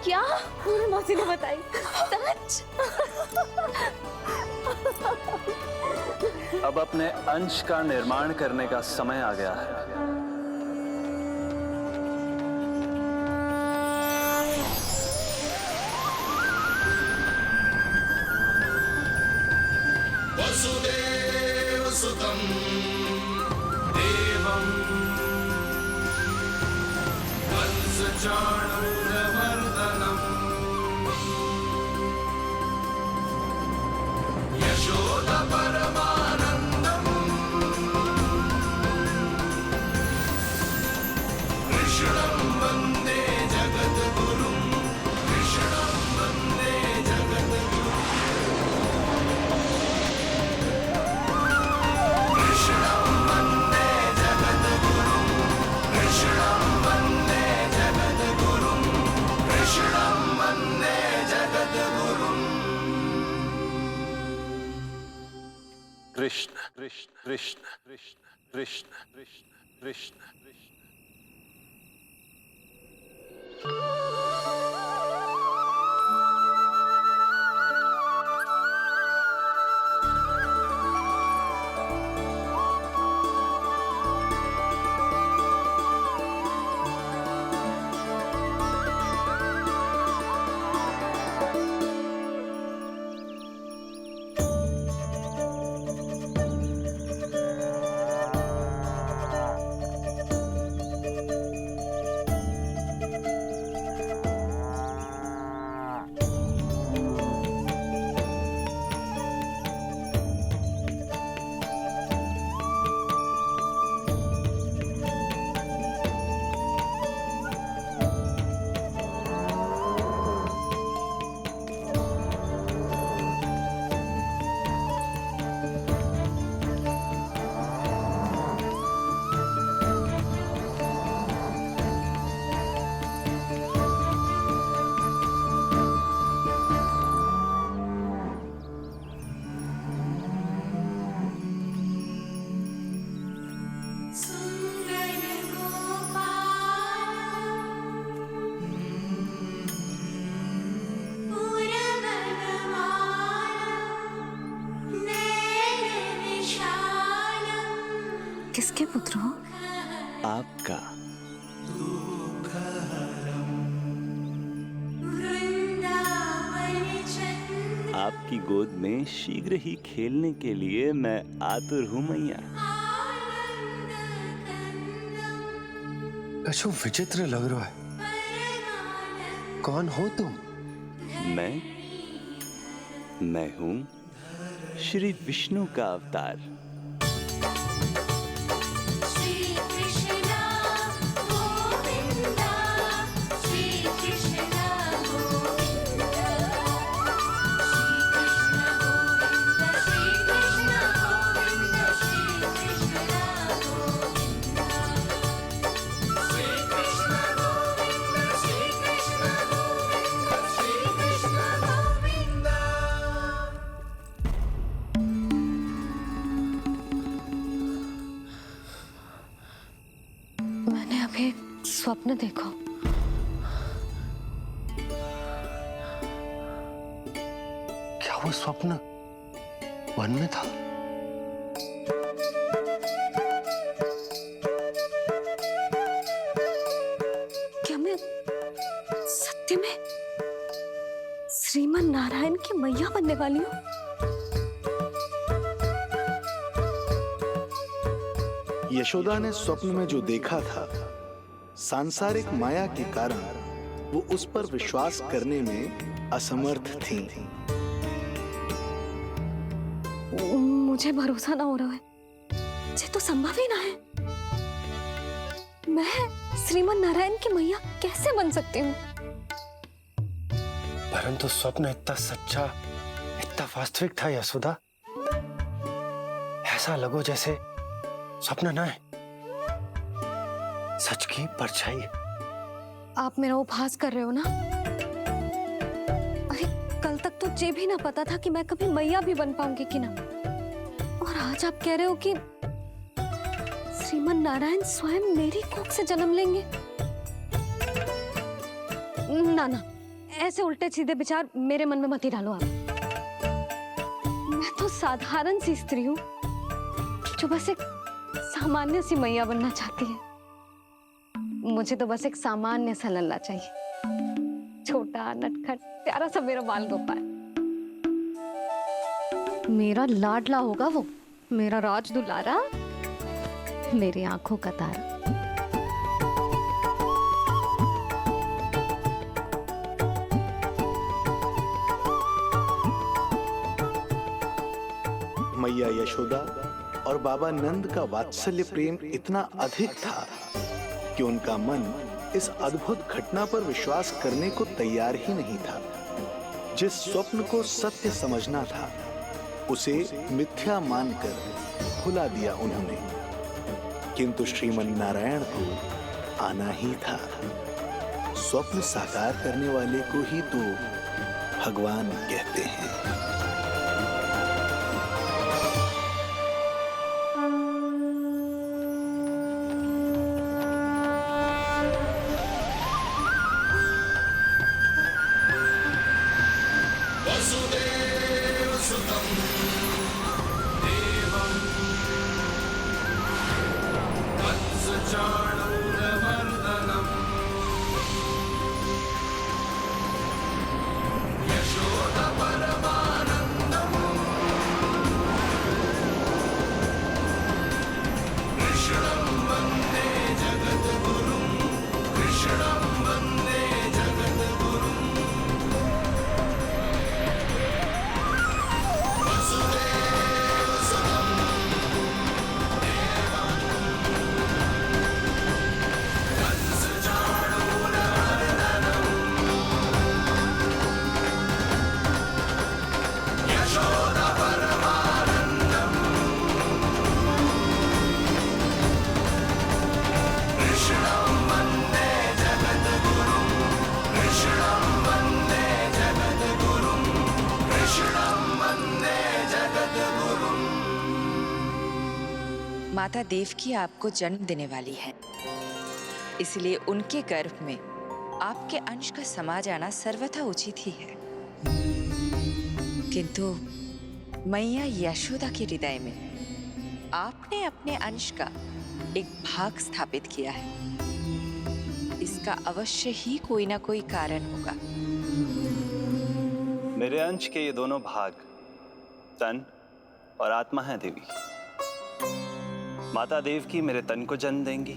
क्या? पूरी मौसी ने बताई? सच? अब अपने अंश का निर्माण करने का समय आ गया है। वसुदेव सुतं देवं कंसचाणूरमर्दनम् यशोदा परमानन्दम् कृष्णं वन्दे जगद्गुरुं कृष्णं वन्दे जगद्गुरुं कृष्णं वन्दे जगद्गुरुं कृष्णं वन्दे जगद्गुरुं कृष्णं वन्दे जगद्गुरुं कृष्ण कृष्ण कृष्ण कृष्ण कृष्ण कृष्ण कृष्ण कृष्ण। किसके पुत्र हो? आपका। आपकी गोद में शीघ्र ही खेलने के लिए मैं आतुर हूँ मैया। कछु विचित्र लग रहा है। कौन हो तुम? मैं हूँ श्री विष्णु का अवतार। स्वप्न देखो। क्या वो स्वप्न वन में था? क्या मैं सत्य में श्रीमन नारायण की मैया बनने वाली हूँ? यशोदा ने स्वप्न में जो देखा था, सांसारिक माया के कारण वो उस पर विश्वास करने में असमर्थ थी। मुझे भरोसा ना हो रहा है। ये तो संभव ही ना है। मैं श्रीमन नारायण की मैया कैसे बन सकती हूँ? परंतु स्वप्न इतना सच्चा, इतना वास्तविक था यशोदा। ऐसा लगो जैसे स्वप्न ना है, सच की परछाई है। आप मेरा उपहास कर रहे हो ना? अरे कल तक तो ये भी ना पता था कि मैं कभी मैया भी बन पाऊंगी कि ना। और आज आप कह रहे हो कि श्रीमन नारायण स्वयं मेरी कोख से जन्म लेंगे। ना ना, ऐसे उल्टे सीधे विचार मेरे मन में मत ही डालो आप। मैं तो साधारण सी स्त्री हूँ जो बस एक सामान्य सी मैया बनना चाहती है। मुझे तो बस एक सामान्य सा लल्ला चाहिए, छोटा नटखट प्यारा सा मेरा बाल गोपाल। मेरा लाडला होगा वो, मेरा राज दुलारा, मेरी आंखों का तारा। मैया यशोदा और बाबा नंद का वात्सल्य प्रेम इतना अधिक था कि उनका मन इस अद्भुत घटना पर विश्वास करने को तैयार ही नहीं था। जिस स्वप्न को सत्य समझना था उसे मिथ्या मानकर भुला दिया उन्होंने, किंतु श्रीमन नारायण को आना ही था। स्वप्न साकार करने वाले को ही तो भगवान कहते हैं। माता देवकी आपको जन्म देने वाली है, इसलिए उनके गर्भ में आपके अंश का समा जाना सर्वथा उचित ही है। किंतु मैया यशोदा के हृदय में आपने अपने अंश का एक भाग स्थापित किया है। इसका अवश्य ही कोई ना कोई कारण होगा। मेरे अंश के ये दोनों भाग तन और आत्मा हैं देवी। माता देवकी मेरे तन को जन्म देंगी,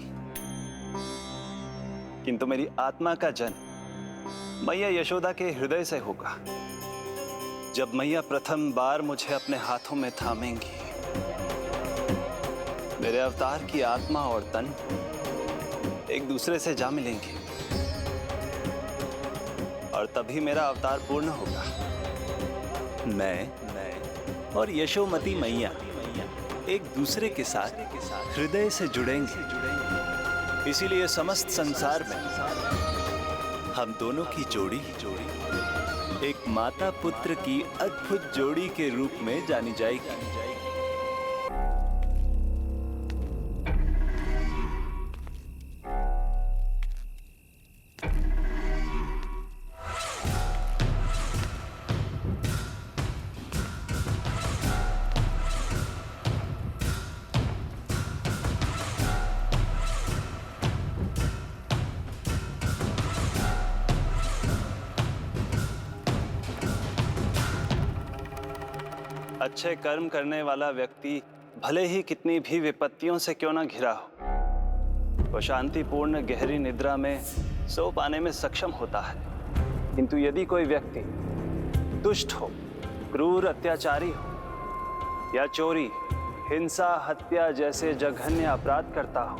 किंतु मेरी आत्मा का जन्म मैया यशोदा के हृदय से होगा। जब मैया प्रथम बार मुझे अपने हाथों में थामेंगी, मेरे अवतार की आत्मा और तन एक दूसरे से जा मिलेंगे और तभी मेरा अवतार पूर्ण होगा। मैं और यशोमती मैया एक दूसरे के साथ हृदय से जुड़ेंगे। इसीलिए समस्त संसार में हम दोनों की जोड़ी एक माता पुत्र की अद्भुत जोड़ी के रूप में जानी जाएगी। अच्छे कर्म करने वाला व्यक्ति भले ही कितनी भी विपत्तियों से क्यों ना घिरा हो, वो शांतिपूर्ण गहरी निद्रा में सो पाने में सक्षम होता है। किंतु यदि कोई व्यक्ति दुष्ट हो, क्रूर अत्याचारी हो या चोरी, हिंसा, हत्या जैसे जघन्य अपराध करता हो,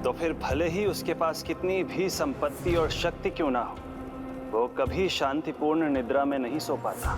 तो फिर भले ही उसके पास कितनी भी संपत्ति और शक्ति क्यों ना हो, वो कभी शांतिपूर्ण निद्रा में नहीं सो पाता।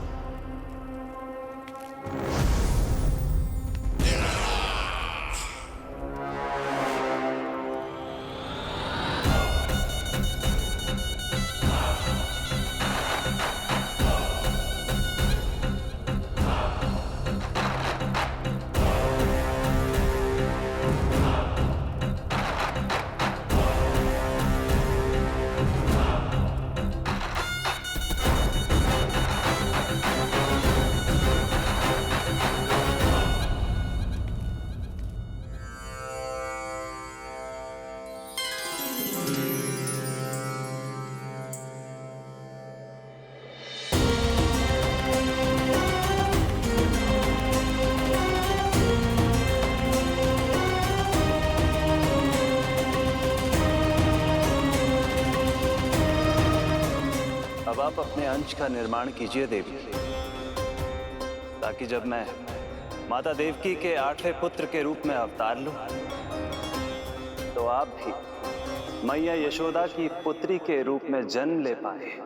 अब आप अपने अंश का निर्माण कीजिए देवी, ताकि जब मैं माता देवकी के 8वें पुत्र के रूप में अवतार लूं, तो आप भी मैया यशोदा की पुत्री के रूप में जन्म ले पाए।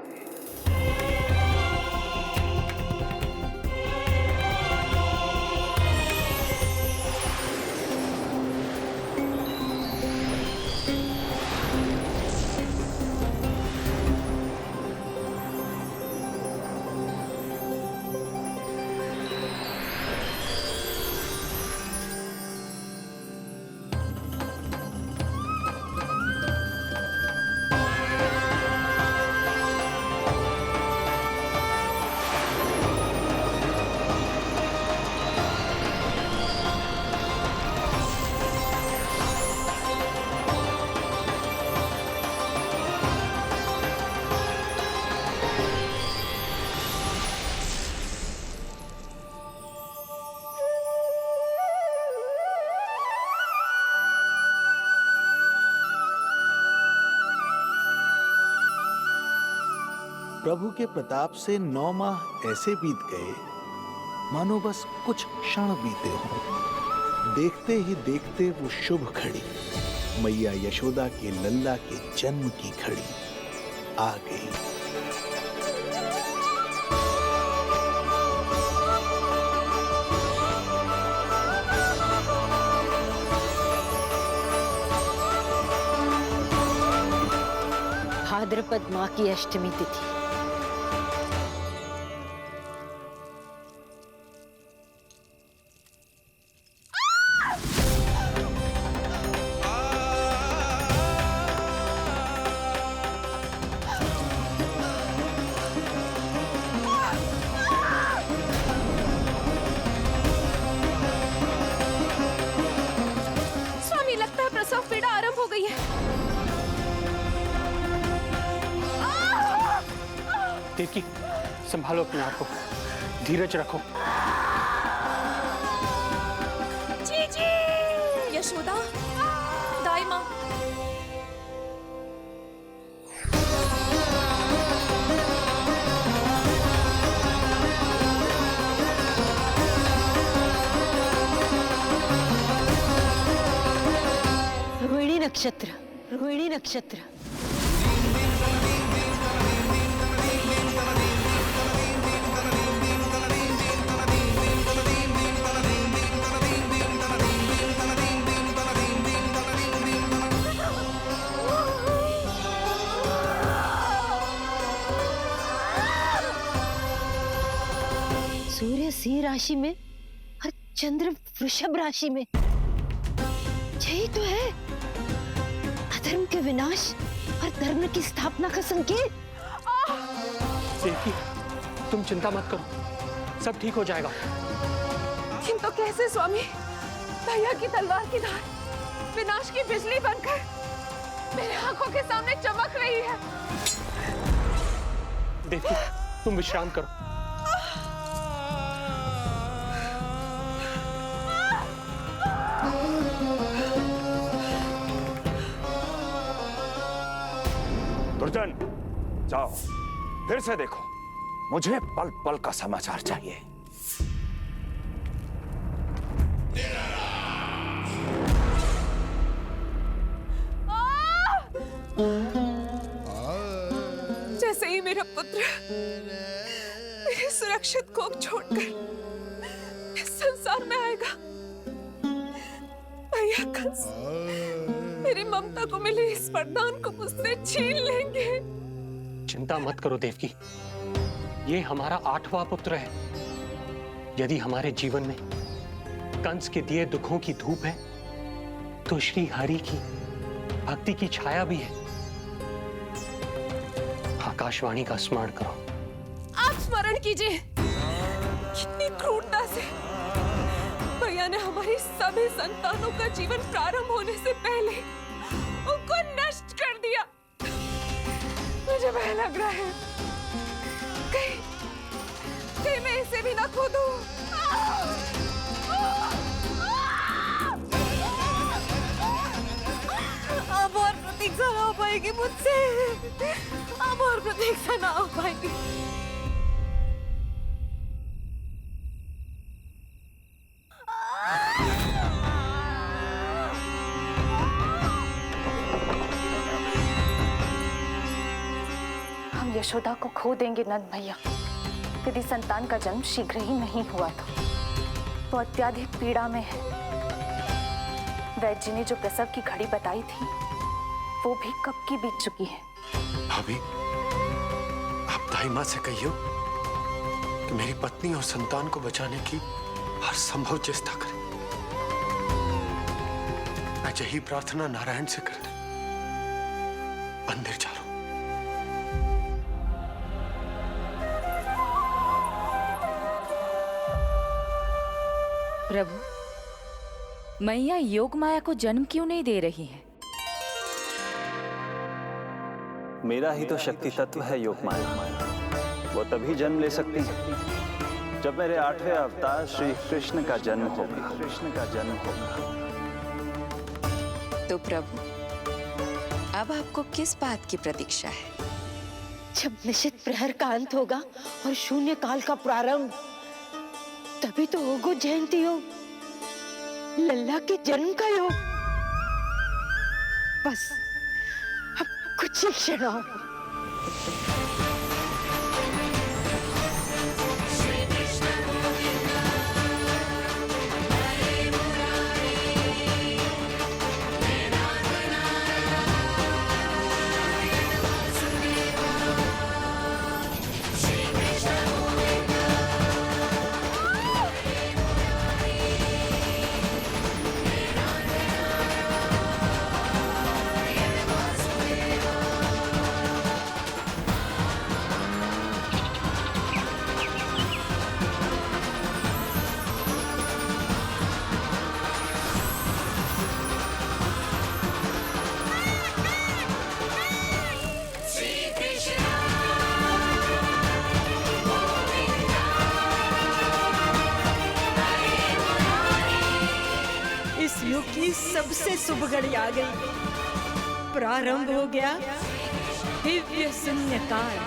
प्रभु के प्रताप से 9 माह ऐसे बीत गए मानो बस कुछ क्षण बीते हों। देखते ही देखते वो शुभ घड़ी, मैया यशोदा के लल्ला के जन्म की घड़ी आ गई। भाद्रपद माह की अष्टमी तिथि। स्वामी, लगता है प्रसव पीड़ा आरंभ हो गई है। देवकी, संभालो अपने आप को, धीरज रखो। जी जी। यशोदा, दाई माँ। रोहिणी नक्षत्र, रोहिणी नक्षत्र। सूर्य सिंह राशि में और चंद्र वृषभ राशि में। यही तो है अधर्म के विनाश और धर्म की स्थापना का संकेत। देवकी, तुम चिंता मत करो, सब ठीक हो जाएगा। किंतु कैसे स्वामी? भैया की तलवार की धार विनाश की बिजली बनकर मेरे आंखों के सामने चमक रही है। देवकी, तुम विश्राम करो। दुर्जन, जाओ फिर से देखो, मुझे पल पल का समाचार चाहिए। जैसे ही मेरा पुत्र मेरे सुरक्षित कोख छोड़कर इस संसार में आएगा, भैया कंस मेरी ममता को मिले इस वरदान को मुझसे छीन लेंगे। चिंता मत करो देवकी, ये हमारा 8वां पुत्र है। यदि हमारे जीवन में कंस के दिए दुखों की धूप है, तो श्री हरि की भक्ति की छाया भी है। आकाशवाणी का स्मरण करो। आप स्मरण कीजिए। कितनी क्रूरता से भैया ने हमारी सभी संतानों का जीवन प्रारंभ होने से पहले उनको नष्ट कर दिया। मुझे भय लग रहा है कहीं मैं इसे भी ना खो दूं। अब और प्रतीक्षा ना हो पाएगी मुझसे। अब और प्रतीक्षा से ना हो पाएगी। हम यशोदा को खो देंगे नंद भैया। यदि संतान का जन्म शीघ्र ही नहीं हुआ तो वो अत्यधिक पीड़ा में है। वैद्य जी ने जो प्रसव की घड़ी बताई थी वो भी कब की बीत चुकी है। भाभी, आप दाई माँ से कहियो कि मेरी पत्नी और संतान को बचाने की हर संभव चेष्टा करें। मैं यही प्रार्थना नारायण से करते मंदिर चलो। प्रभु, मैया योग माया को जन्म क्यों नहीं दे रही है? मेरा ही तो शक्ति तत्व है योग माया। वो तभी जन्म ले सकती है जब मेरे 8वें अवतार श्री कृष्ण का जन्म होगा। तो प्रभु, अब आपको किस बात की प्रतीक्षा है? जब निश्चित प्रहर का अंत होगा और शून्य काल का प्रारंभ, तभी तो होगो जयंती योग, लल्ला के जन्म का योग। बस अब कुछ ही क्षण और। इस युग की सबसे शुभ घड़ी आ गई। प्रारंभ हो गया दिव्य शून्य काल।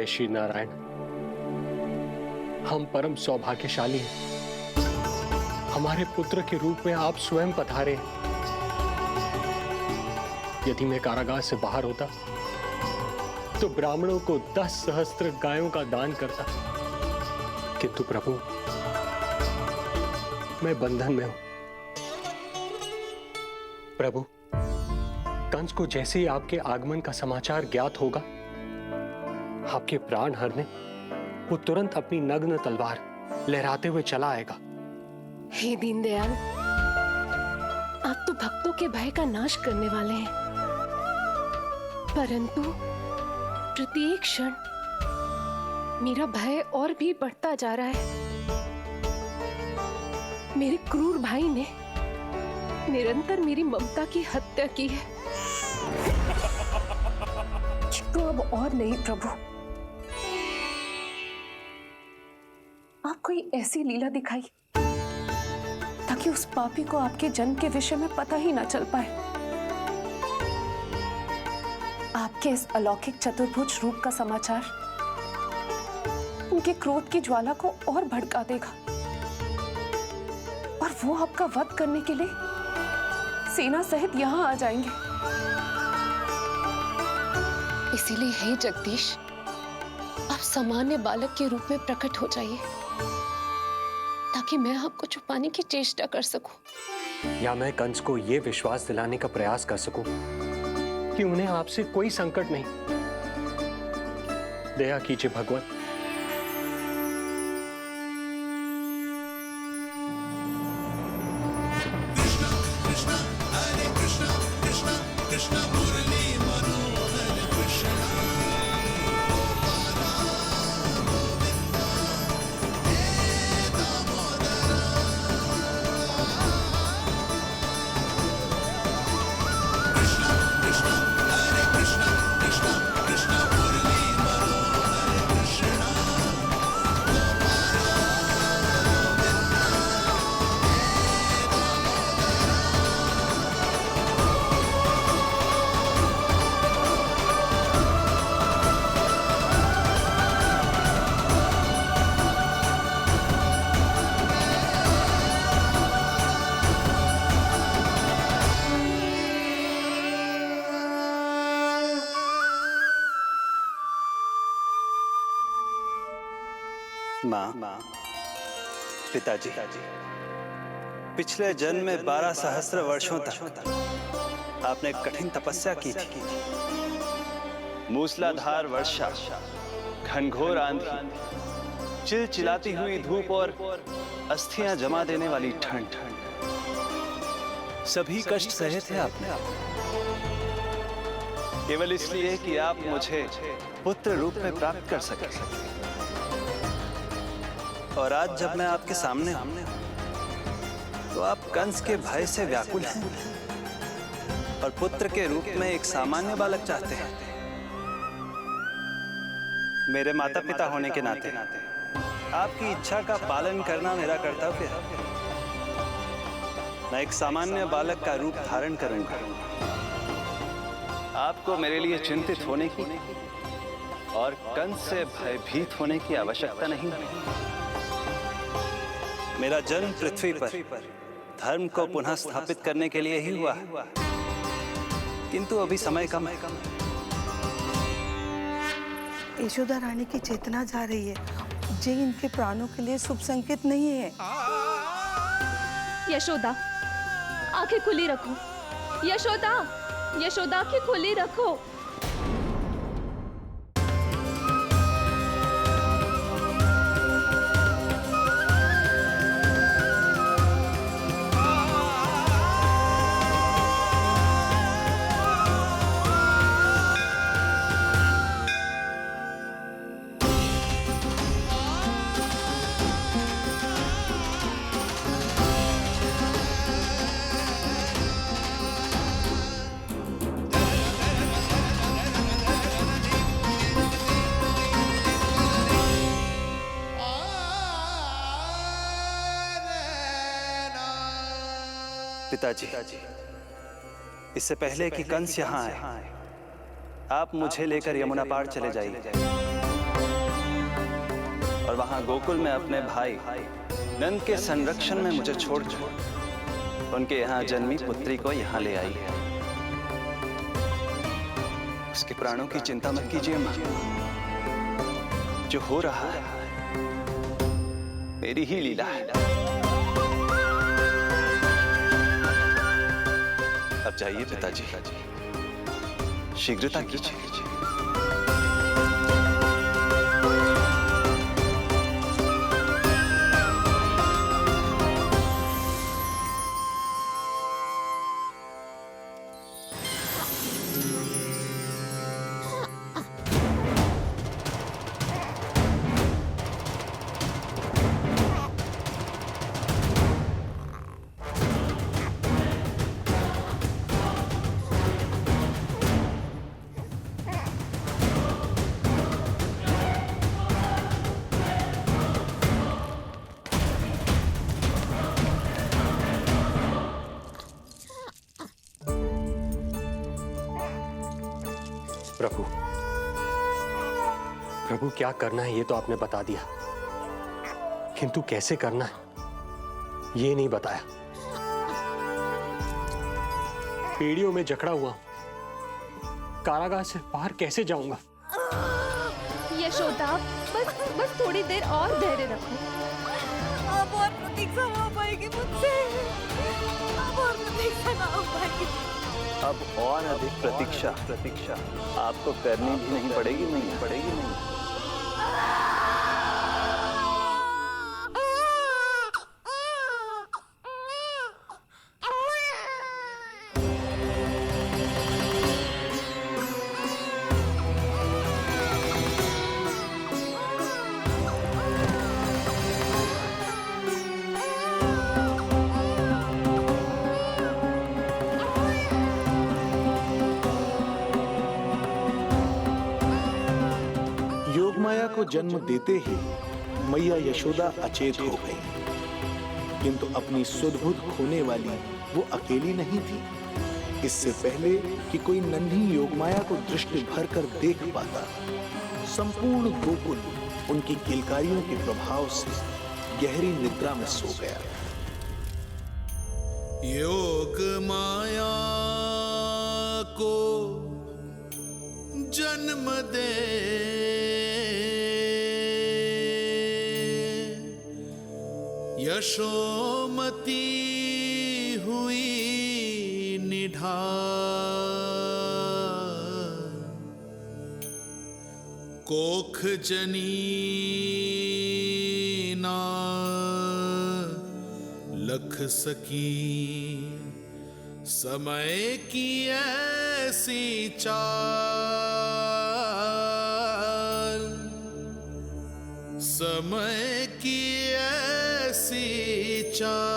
जय श्री नारायण। हम परम सौभाग्यशाली हैं। हमारे पुत्र के रूप में आप स्वयं पधारे हैं। यदि मैं कारागार से बाहर होता तो ब्राह्मणों को 10 सहस्त्र गायों का दान करता, किंतु प्रभु मैं बंधन में हूं। प्रभु, कंस को जैसे ही आपके आगमन का समाचार ज्ञात होगा, आपके प्राण हरने वो तुरंत अपनी नग्न तलवार लहराते हुए चला आएगा। हे दीनदयाल, आप तो भक्तों के भय का नाश करने वाले हैं, परंतु प्रत्येक क्षण मेरा भय और भी बढ़ता जा रहा है। मेरे क्रूर भाई ने निरंतर मेरी ममता की हत्या की है। तो अब और नहीं प्रभु, आप कोई ऐसी लीला दिखाई ताकि उस पापी को आपके जन्म के विषय में पता ही ना चल पाए। आपके इस अलौकिक चतुर्भुज रूप का समाचार उनके क्रोध की ज्वाला को और भड़का देगा और वो आपका वध करने के लिए सेना सहित यहाँ आ जाएंगे। इसीलिए हे जगदीश, आप सामान्य बालक के रूप में प्रकट हो जाइए ताकि मैं आपको छुपाने की चेष्टा कर सकूं। या मैं कंस को यह विश्वास दिलाने का प्रयास कर सकूं कि उन्हें आपसे कोई संकट नहीं। दया कीजिए भगवान। माँ, पिताजी, पिछले जन्म में 12 सहस्त्र वर्षों तक आपने कठिन तपस्या की थी। मूसलाधार वर्षा, घनघोर आंधी, चिलचिलाती हुई धूप और अस्थियां जमा देने वाली ठंड, सभी कष्ट सहे थे आपने, केवल इसलिए कि आप मुझे पुत्र रूप में प्राप्त कर सके। और आज जब मैं आपके सामने हूं तो आप कंस के भय से व्याकुल हैं और पुत्र के रूप में एक सामान्य बालक चाहते हैं। मेरे माता पिता होने के नाते आपकी इच्छा का पालन करना मेरा कर्तव्य है। मैं एक सामान्य बालक का रूप धारण करूंगा। आपको मेरे लिए चिंतित होने की और कंस से भयभीत होने की आवश्यकता नहीं है। मेरा जन्म पृथ्वी पर धर्म को पुनः स्थापित करने के लिए ही हुआ है, किंतु अभी समय कम है। यशोदा रानी की चेतना जा रही है, ये इनके प्राणों के लिए शुभ संकेत नहीं है। यशोदा, आंखें खुली रखो। यशोदा, यशोदा आंखें खुली रखो। पिताजी, इससे पहले कि कंस यहाँ आए, आप मुझे लेकर यमुना पार चले जाइए। और वहां गोकुल में अपने भाई नंद के संरक्षण में मुझे छोड़कर उनके यहाँ जन्मी पुत्री को यहाँ ले आई है। उसके प्राणों की चिंता मत कीजिए मां। जो हो रहा है मेरी ही लीला है। अब जाइए पिताजी, शीघ्रता कीजिए। प्रभु क्या करना है ये तो आपने बता दिया, किंतु कैसे करना है ये नहीं बताया। पीढ़ियों में जकड़ा हुआ हूं, कारागार से बाहर कैसे जाऊंगा? यशोदा, बस थोड़ी देर और धैर्य रखो। अब और प्रतीक्षा ना हो पाएगी मुझसे। अब और प्रतीक्षा ना हो पाएगी। अब और अधिक प्रतीक्षा आपको करनी भी नहीं पड़ेगी। योगमाया को जन्म देते ही मैया यशोदा अचेत हो गई, किंतु अपनी सुध-बुध खोने वाली वो अकेली नहीं थी। इससे पहले कि कोई नन्ही योगमाया को दृष्टि भर कर देख पाता, संपूर्ण गोकुल उनकी किलकारियों के प्रभाव से गहरी निद्रा में सो गया। योग माया को जन्म दे यशोमती हुई निढाल, कोख जनी ना लख सकी, समय की ऐसी चाल, समय की ऐसी चाल।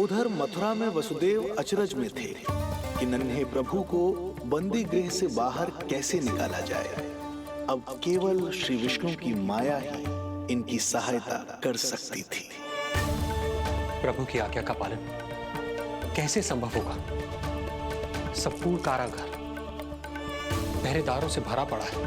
उधर मथुरा में वसुदेव अचरज में थे कि नन्हे प्रभु को बंदी गृह से बाहर कैसे निकाला जाए। अब केवल श्री विष्णु की माया ही इनकी सहायता कर सकती थी। प्रभु की आज्ञा का पालन कैसे संभव होगा? संपूर्ण कारागार पहरेदारों से भरा पड़ा है।